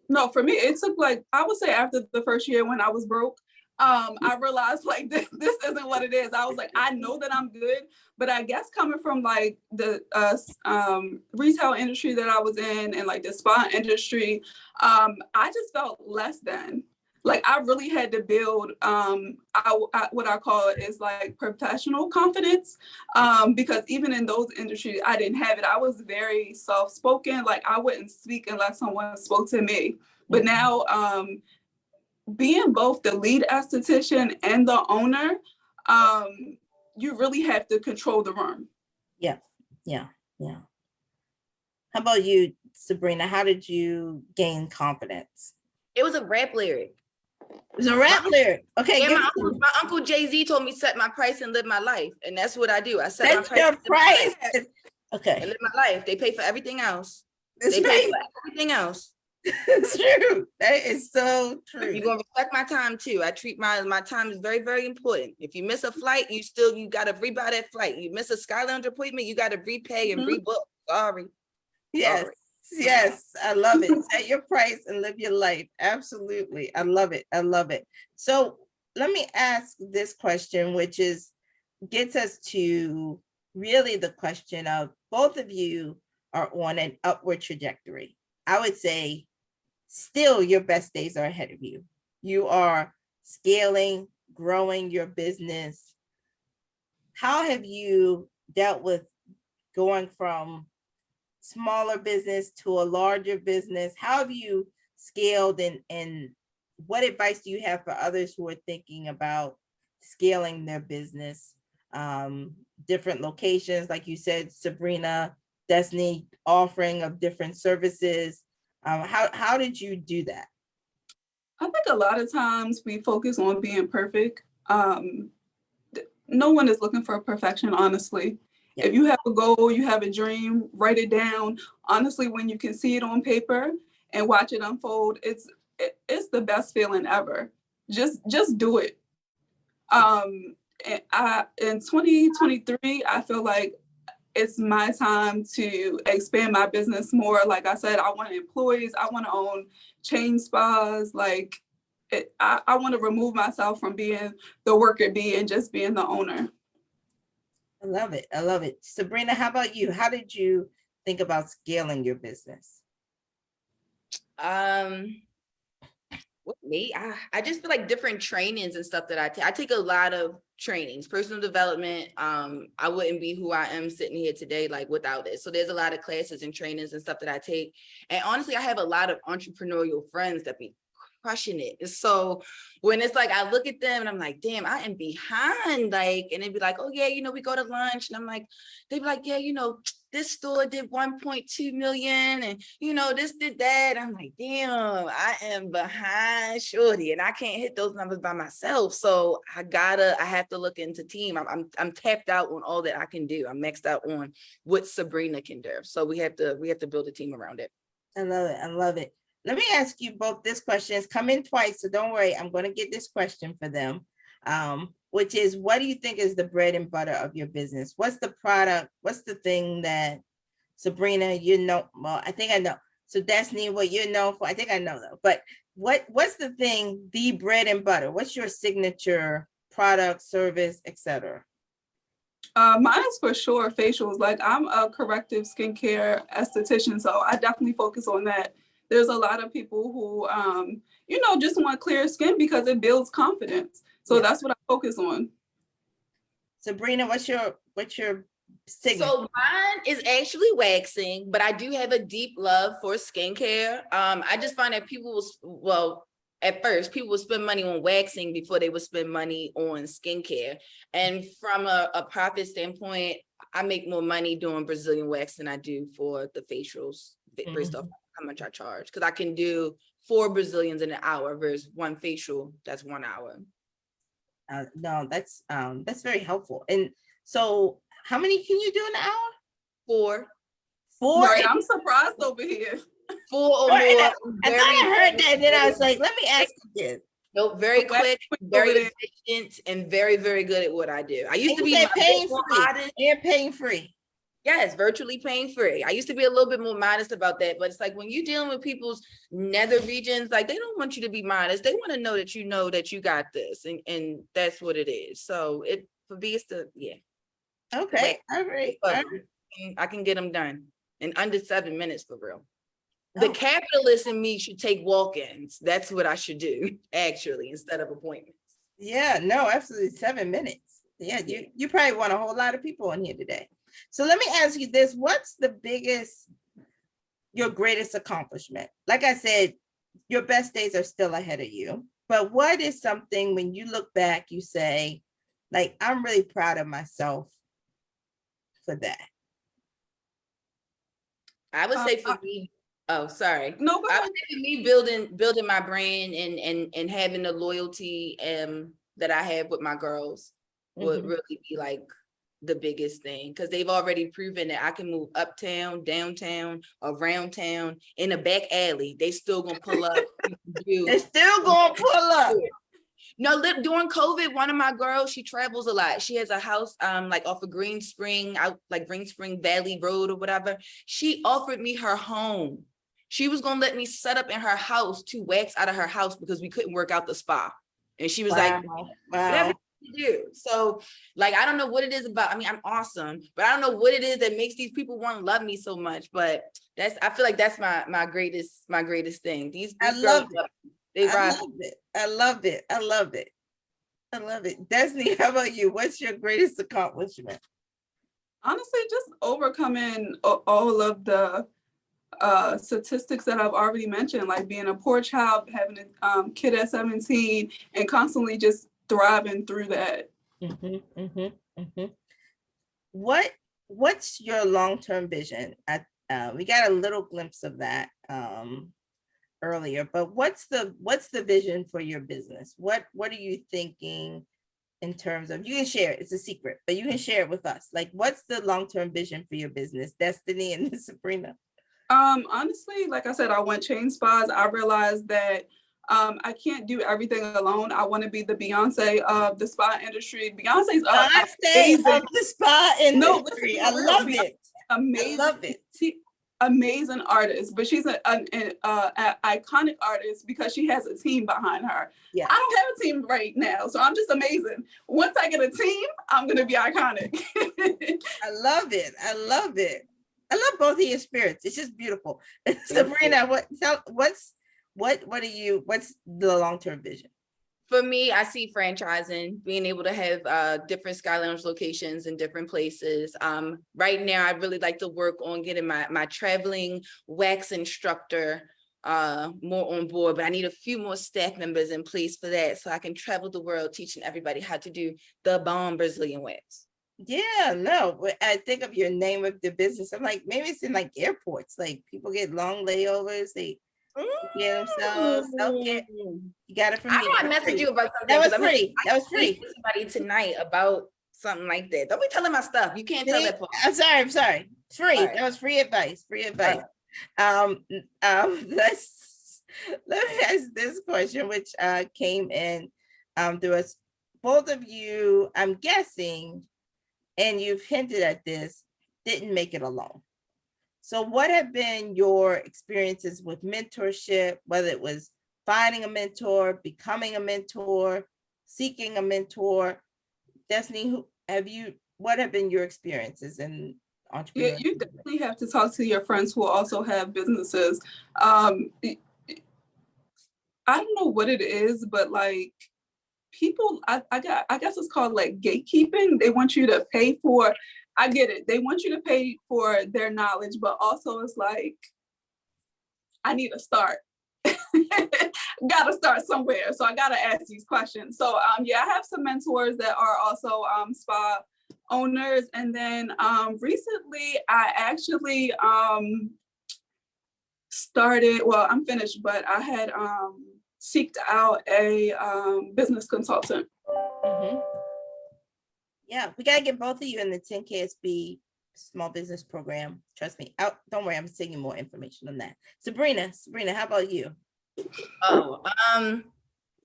no, for me, it took like, I would say after the first year when I was broke, I realized like this isn't what it is. I was like, I know that I'm good, but I guess coming from like the retail industry that I was in and like the spa industry, I just felt less than. Like I really had to build what I call is like professional confidence, because even in those industries, I didn't have it. I was very soft-spoken. Like I wouldn't speak unless someone spoke to me. But now, being both the lead esthetician and the owner, you really have to control the room. Yeah. How about you, Sabrina? How did you gain confidence? It was a rap lyric. It was a rap lyric. Okay, Yeah, my uncle Jay-Z told me set my price and live my life. And that's what I do. I set my that's price. your price. And Okay. live my life. They pay for everything else. That's They pay right. for everything else. It's true. That is so true. You're gonna respect my time too. I treat my time is very, very important. If you miss a flight, you gotta rebuy that flight. You miss a Sky Lounge appointment, you gotta repay and rebook. Sorry. Yes. Sorry. Yes, I love it. Set your price and live your life. Absolutely. I love it. I love it. So let me ask this question, which gets us to really the question of both of you are on an upward trajectory. I would say still your best days are ahead of you. You are scaling, growing your business. How have you dealt with going from smaller business to a larger business? How have you scaled, and what advice do you have for others who are thinking about scaling their business? Different locations, like you said, Sabrina, Destiny, offering of different services. How did you do that? I think a lot of times we focus on being perfect. No one is looking for perfection, honestly. Yeah. If you have a goal, you have a dream, write it down. Honestly, when you can see it on paper and watch it unfold, it's the best feeling ever. Just do it. In 2023, I feel like it's my time to expand my business more. Like I said, I want employees. I want to own chain spas. Like I want to remove myself from being the worker bee and just being the owner. I love it. I love it. Sabrina, how about you? How did you think about scaling your business? With me, I just feel like different trainings and stuff that I take a lot of trainings, personal development. I wouldn't be who I am sitting here today like without it. So there's a lot of classes and trainings and stuff that I take. And honestly, I have a lot of entrepreneurial friends that be crushing it. So when it's like I look at them and I'm like, damn, I am behind. Like, and they'd be like, oh yeah, we go to lunch. And I'm like, they'd be like, yeah, this store did 1.2 million and this did that. I'm like, damn, I am behind shorty and I can't hit those numbers by myself. So I have to look into team. I'm tapped out on all that I can do. I'm maxed out on what Sabrina can do. So we have to build a team around it. I love it. I love it. Let me ask you both this question. It's come in twice, so don't worry. I'm going to get this question for them, which is, what do you think is the bread and butter of your business? What's the product? What's the thing that, Sabrina, well, I think I know. So Destiny, what you're known for, I think I know though. But what's the thing, the bread and butter? What's your signature product, service, etc.? Mine is for sure facials. Like I'm a corrective skincare esthetician, so I definitely focus on that. There's a lot of people who, just want clear skin because it builds confidence. So that's what I focus on. Sabrina, what's your signature? So mine is actually waxing, but I do have a deep love for skincare. I just find that at first people would spend money on waxing before they would spend money on skincare. And from a profit standpoint, I make more money doing Brazilian wax than I do for the facials based off how much I charge. Because I can do 4 Brazilians in an hour versus 1 facial, that's 1 hour. No, that's very helpful. And so how many can you do in an hour? 4. 4? Right, I'm surprised over here. 4 or more. I thought I heard that, and then I was like, let me ask you this. Nope, very quick, very efficient, and very, very good at what I do. I used to be paying free. Yes, virtually pain free. I used to be a little bit more modest about that, but it's like when you're dealing with people's nether regions, like they don't want you to be modest. They want to know that you got this, and that's what it is. So for me, it's Okay, all right. I can get them done in under 7 minutes for real. The capitalist in me should take walk-ins. That's what I should do, actually, instead of appointments. Yeah, no, absolutely. 7 minutes. Yeah, you probably want a whole lot of people in here today. So let me ask you this. What's your greatest accomplishment? Like I said, your best days are still ahead of you. But what is something when you look back, you say, like, I'm really proud of myself for that? I would say for me, oh, sorry. No, go ahead. I would say for me building my brand and having the loyalty that I have with my girls would really be like the biggest thing, because they've already proven that I can move uptown, downtown, around town, in a back alley. They still gonna pull up. They're still gonna pull up. No, during COVID, one of my girls, she travels a lot. She has a house like off of Green Spring, out like Green Spring Valley Road or whatever. She offered me her home. She was gonna let me set up in her house to wax out of her house because we couldn't work out the spa. And she was like, whatever you do. So like, I don't know what it is about. I mean, I'm awesome, but I don't know what it is that makes these people want to love me so much. But I feel like that's my greatest thing. These I girls love it. I love it. Destiny, how about you? What's your greatest accomplishment? Honestly, just overcoming all of the statistics that I've already mentioned, like being a poor child, having a kid at 17, and constantly just thriving through that. What's your long-term vision? We got a little glimpse of that earlier, but what's the vision for your business? What are you thinking in terms of, you can share it, it's a secret, but you can share it with us. Like, what's the long-term vision for your business, Destiny and Sabrina? Honestly, like I said, I went chain spas. I realized that I can't do everything alone. I want to be the Beyonce of the spa industry. Beyonce's amazing of the spa industry. No, I love it. Amazing. I love it. Amazing artist, but she's an iconic artist because she has a team behind her. Yeah. I don't have a team right now, so I'm just amazing. Once I get a team, I'm gonna be iconic. I love it. I love both of your spirits. It's just beautiful. Sabrina, what's the long-term vision? For me, I see franchising, being able to have different Sky Lounge locations in different places. Right now, I'd really like to work on getting my traveling wax instructor more on board, but I need a few more staff members in place for that so I can travel the world teaching everybody how to do the bomb Brazilian wax. Yeah, no, but I think of your name of the business. I'm like, maybe it's in like airports, like people get long layovers, they get themselves self-care. You got it from me. I messaged you about something. That was free. That was free. Somebody tonight about something like that. Don't be telling my stuff. You can't tell that part. I'm sorry. It's free. Right. That was free advice. Right. Let me ask this question, which came in through us. Both of you, I'm guessing, and you've hinted at this, didn't make it alone. So what have been your experiences with mentorship, whether it was finding a mentor, becoming a mentor, seeking a mentor? Destiny, have you what have been your experiences in Yeah, entrepreneurship? you definitely have to talk to your friends who also have businesses. I don't know what it is, but like people, I guess it's called like gatekeeping. They want you to pay for, I get it. They want you to pay for their knowledge, but also it's like, I need to start. Gotta start somewhere. So I gotta ask these questions. So yeah, I have some mentors that are also spa owners. And then recently I actually started, well, I'm finished, but I had seeked out a business consultant. Mhm. Yeah, we gotta get both of you in the 10 KSB small business program. Trust me. Don't worry, I'm sending you more information on that. Sabrina, how about you? Oh,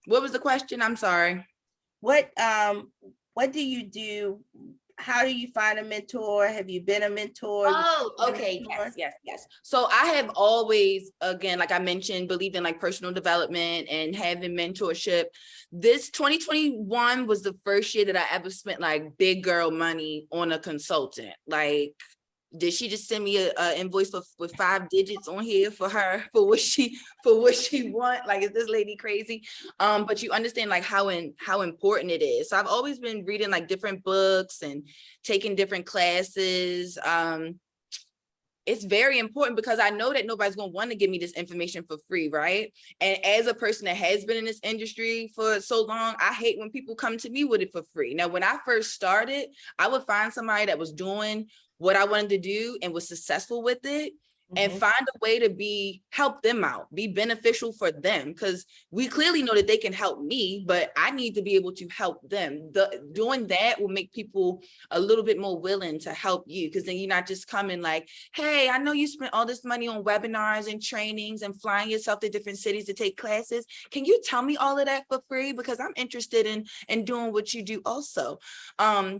what was the question? I'm sorry. What do you do? How do you find a mentor? Have you been a mentor? Oh, okay. Yes. So I have always, again, like I mentioned, believed in like personal development and having mentorship. This 2021 was the first year that I ever spent like big girl money on a consultant. Like, did she just send me a invoice with 5 digits on here for her for what she want? Like, is this lady crazy? But you understand like how important it is. So I've always been reading like different books and taking different classes. It's very important because I know that nobody's going to want to give me this information for free, right? And as a person that has been in this industry for so long, I hate when people come to me with it for free. Now, when I first started, I would find somebody that was doing what I wanted to do and was successful with it, and find a way to help them out, be beneficial for them, because we clearly know that they can help me, but I need to be able to help them. Doing that will make people a little bit more willing to help you, because then you're not just coming like, hey, I know you spent all this money on webinars and trainings and flying yourself to different cities to take classes. Can you tell me all of that for free? Because I'm interested in doing what you do also.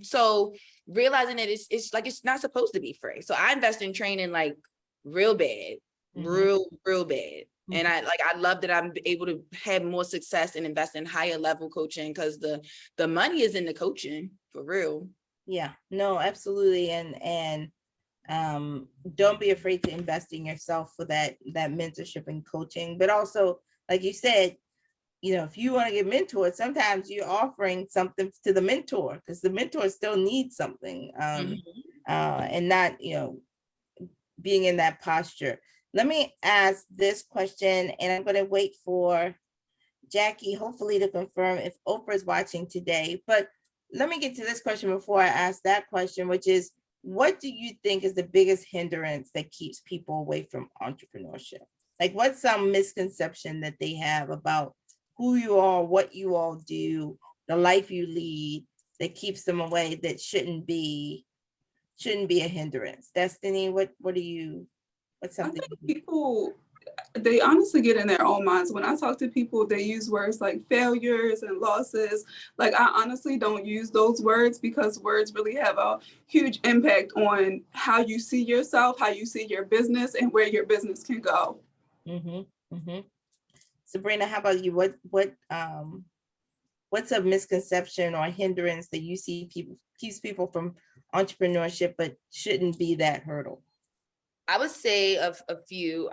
So realizing that it's like, it's not supposed to be free. So I invest in training like real bad, real bad. And I love that I'm able to have more success and invest in higher level coaching, because the money is in the coaching for real. Yeah, no, absolutely. And don't be afraid to invest in yourself for that mentorship and coaching. But also, like you said, if you want to get mentored, sometimes you're offering something to the mentor, because the mentor still needs something, and not being in that posture. Let me ask this question, and I'm going to wait for Jackie, hopefully, to confirm if Oprah is watching today. But let me get to this question before I ask that question, which is, what do you think is the biggest hindrance that keeps people away from entrepreneurship? Like, what's some misconception that they have about who you are, what you all do, the life you lead, that keeps them away, that shouldn't be a hindrance? Destiny, what's something? I think people, they honestly get in their own minds. When I talk to people, they use words like failures and losses. Like, I honestly don't use those words, because words really have a huge impact on how you see yourself, how you see your business, and where your business can go. Sabrina, how about you? What's a misconception or hindrance that you see keeps people from entrepreneurship, but shouldn't be that hurdle? I would say a few,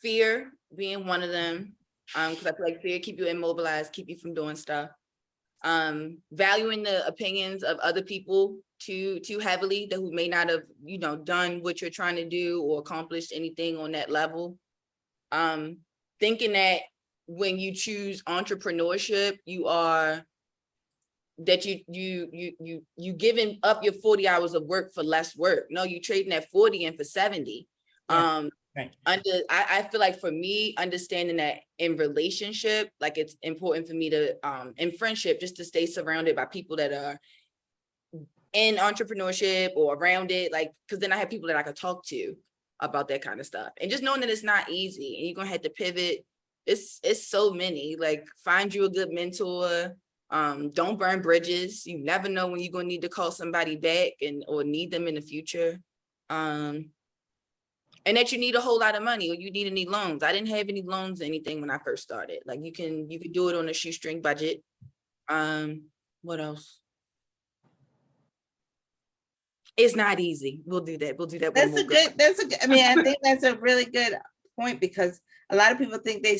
fear being one of them, because I feel like fear keep you immobilized, keep you from doing stuff. Valuing the opinions of other people too heavily, that who may not have, done what you're trying to do or accomplished anything on that level. Thinking that when you choose entrepreneurship, you giving up your 40 hours of work for less work. No, you trading that 40 in for 70. Yeah, right. I feel like for me, understanding that in relationship, like it's important for me to, in friendship, just to stay surrounded by people that are in entrepreneurship or around it, like, because then I have people that I could talk to about that kind of stuff. And just knowing that it's not easy and you're gonna have to pivot. It's so many, like, find you a good mentor. Don't burn bridges. You never know when you're gonna need to call somebody back or need them in the future. And that you need a whole lot of money, or you need any loans. I didn't have any loans or anything when I first started. Like, you can do it on a shoestring budget. What else? It's not easy. We'll do that. We'll do that. That's a good, I mean, I think that's a really good point, because a lot of people think they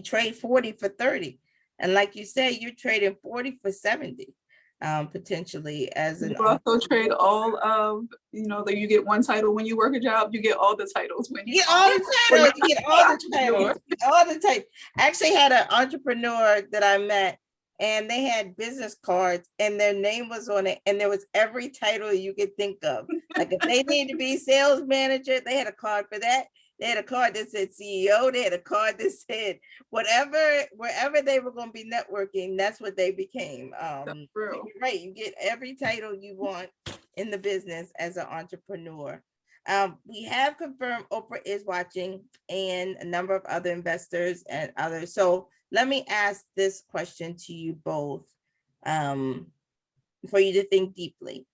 trade 40 for 30. And like you say, you're trading 40 for 70, potentially as an You also trade all of, that you get one title when you work a job, you get all the titles when you get all the titles, you get all the titles, all the titles. I actually had an entrepreneur that I met, and they had business cards and their name was on it, and there was every title you could think of. Like if they needed to be sales manager, they had a card for that. They had a card that said CEO. They had a card that said wherever they were going to be networking, that's what they became. You're right. You get every title you want in the business as an entrepreneur. We have confirmed Oprah is watching, and a number of other investors and others. So let me ask this question to you both, for you to think deeply.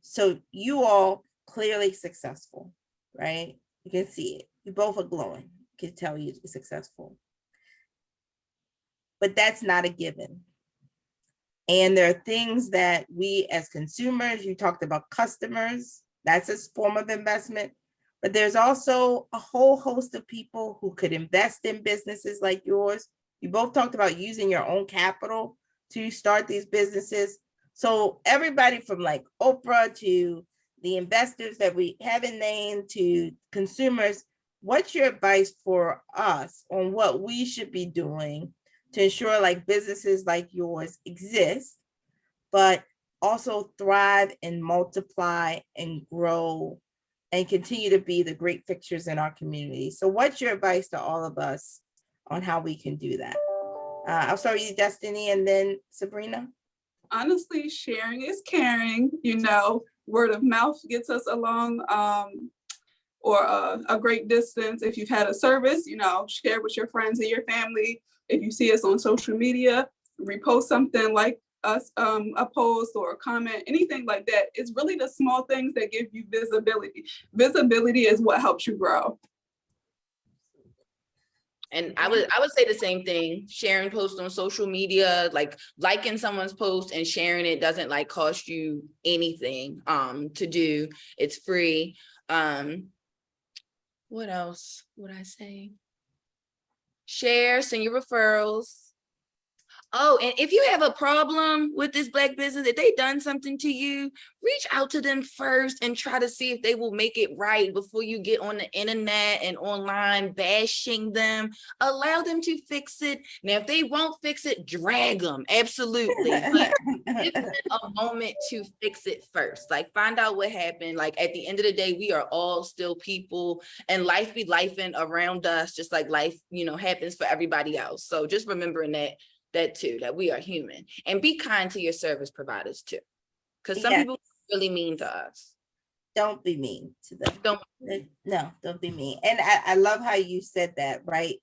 So you all clearly successful, right? You can see it. You both are glowing. You can tell you're successful. But that's not a given. And there are things that we as consumers, you talked about customers, that's a form of investment. But there's also a whole host of people who could invest in businesses like yours. You both talked about using your own capital to start these businesses. So everybody from like Oprah to the investors that we haven't named to consumers, what's your advice for us on what we should be doing to ensure like businesses like yours exist, but also thrive and multiply and grow and continue to be the great fixtures in our community? So what's your advice to all of us on how we can do that? I'll start with you, Destiny, and then Sabrina. Honestly, sharing is caring. Word of mouth gets us along, or a great distance. If you've had a service, share with your friends and your family. If you see us on social media, repost something like us, a post or a comment, anything like that. It's really the small things that give you visibility. Visibility is what helps you grow. And I would say the same thing. Sharing posts on social media, like liking someone's post and sharing it doesn't like cost you anything to do. It's free. What else would I say? Share, send your referrals. Oh, and if you have a problem with this Black business, if they done something to you, reach out to them first and try to see if they will make it right before you get on the internet and online bashing them. Allow them to fix it. Now, if they won't fix it, drag them. Absolutely. But give them a moment to fix it first. Like, find out what happened. Like, at the end of the day, we are all still people, and life be lifing around us, just like life, happens for everybody else. So just remembering that too, that we are human, and be kind to your service providers too, because some people really mean to us. Don't be mean to them. Don't be mean. And I love how you said that, right?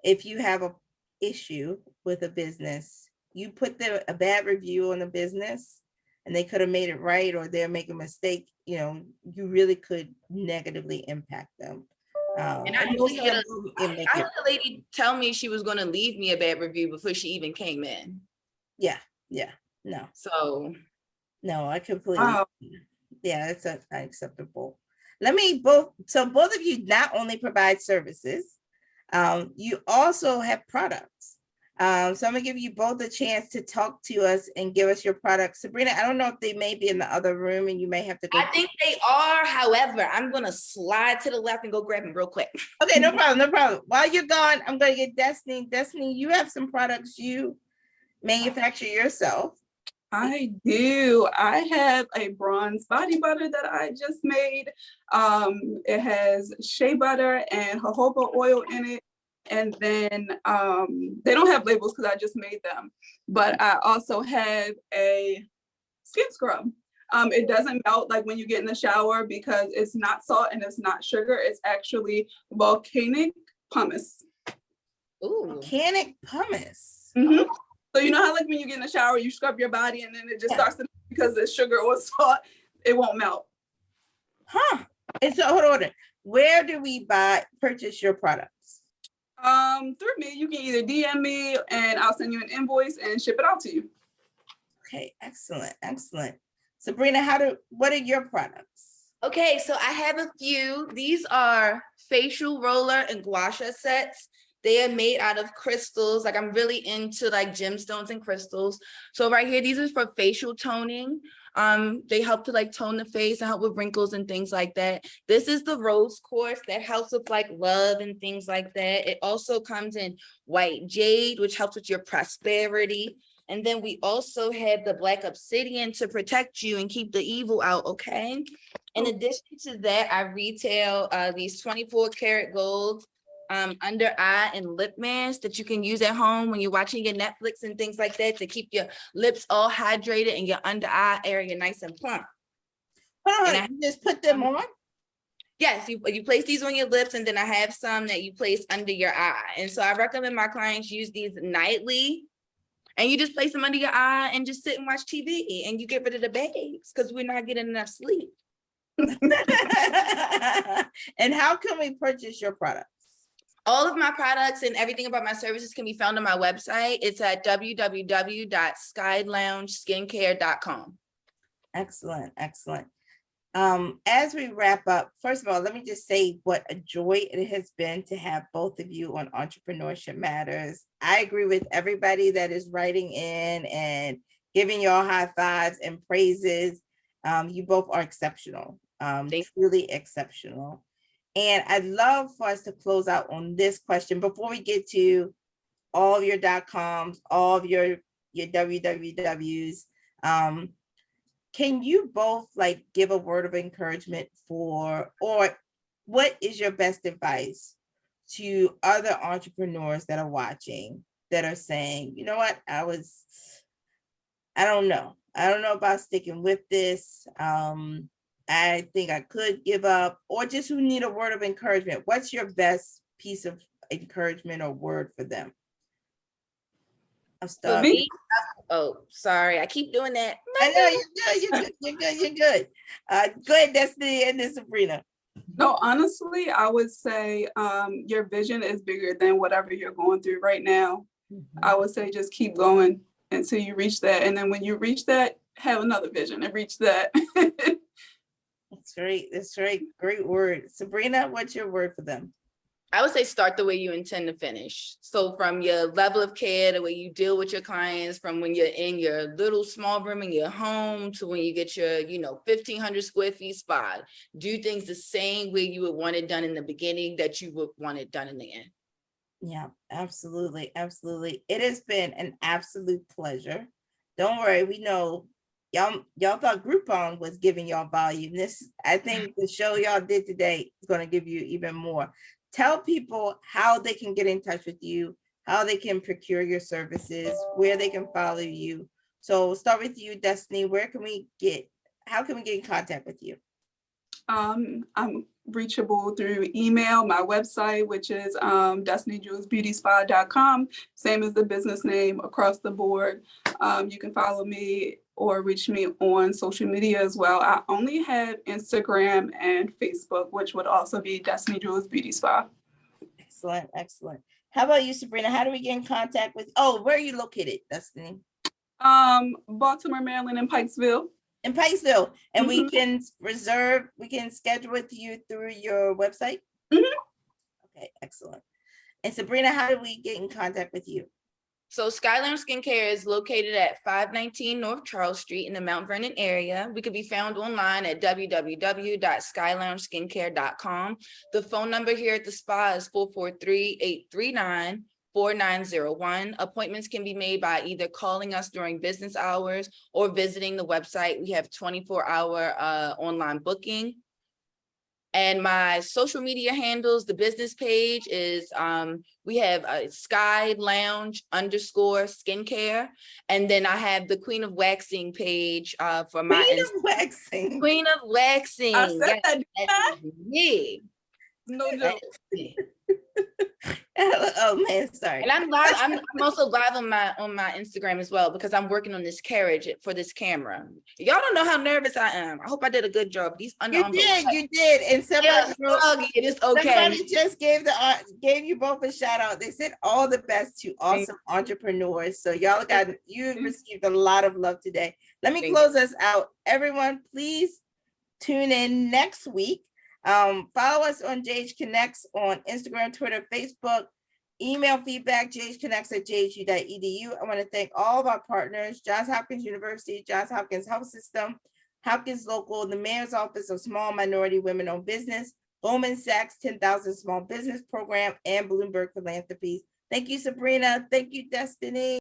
If you have a issue with a business, you put a bad review on the business and they could have made it right, or they're making a mistake, you really could negatively impact them. And I had a lady tell me she was going to leave me a bad review before she even came in. No. So no, I completely. Yeah, it's unacceptable. Both of you not only provide services, you also have products. So I'm gonna give you both a chance to talk to us and give us your products. Sabrina, I don't know if they may be in the other room and you may have to go. I think they are. However, I'm gonna slide to the left and go grab them real quick. Okay, no problem. While you're gone, I'm gonna get Destiny. Destiny, you have some products you manufacture yourself. I do. I have a bronze body butter that I just made. It has shea butter and jojoba oil in it. And then they don't have labels because I just made them. But I also have a skin scrub. It doesn't melt like when you get in the shower because it's not salt and it's not sugar. It's actually volcanic pumice. Ooh, volcanic pumice. Mm-hmm. So you know how like when you get in the shower, you scrub your body and then it just starts to, because it's sugar or salt, it won't melt. Huh. And so hold on. Where do we purchase your products? Through me. You can either DM me and I'll send you an invoice and ship it out to you. Okay, excellent. Sabrina, what are your products? Okay, so I have a few. These are facial roller and gua sha sets. They are made out of crystals. Like I'm really into like gemstones and crystals. So right here, these are for facial toning. They help to like tone the face and help with wrinkles and things like that. This is the rose quartz that helps with like love and things like that. It also comes in white jade, which helps with your prosperity. And then we also have the black obsidian to protect you and keep the evil out, okay? In addition to that, I retail these 24 karat gold under eye and lip masks that you can use at home when you're watching your Netflix and things like that to keep your lips all hydrated and your under eye area nice and plump. You just put them on? Yes, you place these on your lips, and then I have some that you place under your eye. And so I recommend my clients use these nightly. And you just place them under your eye and just sit and watch TV and you get rid of the bags because we're not getting enough sleep. And how can we purchase your products? All of my products and everything about my services can be found on my website. It's at www.skyloungeskincare.com. Excellent, excellent. As we wrap up, first of all, let me just say what a joy it has been to have both of you on Entrepreneurship Matters. I agree with everybody that is writing in and giving y'all high fives and praises. You both are exceptional, truly exceptional. And I'd love for us to close out on this question before we get to all of your .coms, all of your wwws. Can you both like give a word of encouragement or what is your best advice to other entrepreneurs that are watching that are saying, you know what, I don't know about sticking with this. I think I could give up, or just who need a word of encouragement. What's your best piece of encouragement or word for them? Oh, sorry, I keep doing that. I know you're good. Go ahead, Destiny, and then Sabrina. No, honestly, I would say your vision is bigger than whatever you're going through right now. I would say just keep going until you reach that. And then when you reach that, have another vision and reach that. That's great. That's right. Great word. Sabrina, what's your word for them? I would say start the way you intend to finish. So from your level of care, the way you deal with your clients, from when you're in your little small room in your home to when you get your, 1,500 square feet spot, do things the same way you would want it done in the beginning that you would want it done in the end. Yeah, absolutely. Absolutely. It has been an absolute pleasure. Don't worry. We know y'all thought Groupon was giving y'all volume. I think the show y'all did today is going to give you even more. Tell people how they can get in touch with you, how they can procure your services, where they can follow you. So start with you, Destiny. How can we get in contact with you? I'm reachable through email, my website, which is DestinyJewelsBeautySpa.com, same as the business name across the board. You can follow me or reach me on social media as well. I only have Instagram and Facebook, which would also be Destiny Jewels Beauty Spa. Excellent, excellent. How about you, Sabrina? How do we get in contact with, where are you located, Destiny? Baltimore, Maryland, and Pikesville. In Pikesville. And we can schedule with you through your website? Okay, excellent. And Sabrina, how do we get in contact with you? So Sky Lounge Skincare is located at 519 North Charles Street in the Mount Vernon area. We could be found online at www.skyloungeskincare.com. The phone number here at the spa is 443-839-4901. Appointments can be made by either calling us during business hours or visiting the website. We have 24-hour online booking. And my social media handles, the business page is, we have Sky Lounge _skincare. And then I have the Queen of Waxing page for my Queen of Waxing. Queen of Waxing. I said that. Me. No joke. Oh man, sorry. And I'm live. I'm also live on my Instagram as well because I'm working on this carriage for this camera. Y'all don't know how nervous I am. I hope I did a good job. These You did, and somebody wrote, it is okay. somebody just gave you both a shout out. They said all the best to awesome entrepreneurs. So y'all you received a lot of love today. Let me close us out. Everyone, please tune in next week. Follow us on JH Connects on Instagram, Twitter, Facebook. Email feedback, jhconnects@jhu.edu. I want to thank all of our partners, Johns Hopkins University, Johns Hopkins Health System, Hopkins Local, the Mayor's Office of Small Minority Women-Owned Business, Goldman Sachs 10,000 Small Business Program, and Bloomberg Philanthropies. Thank you, Sabrina. Thank you, Destiny.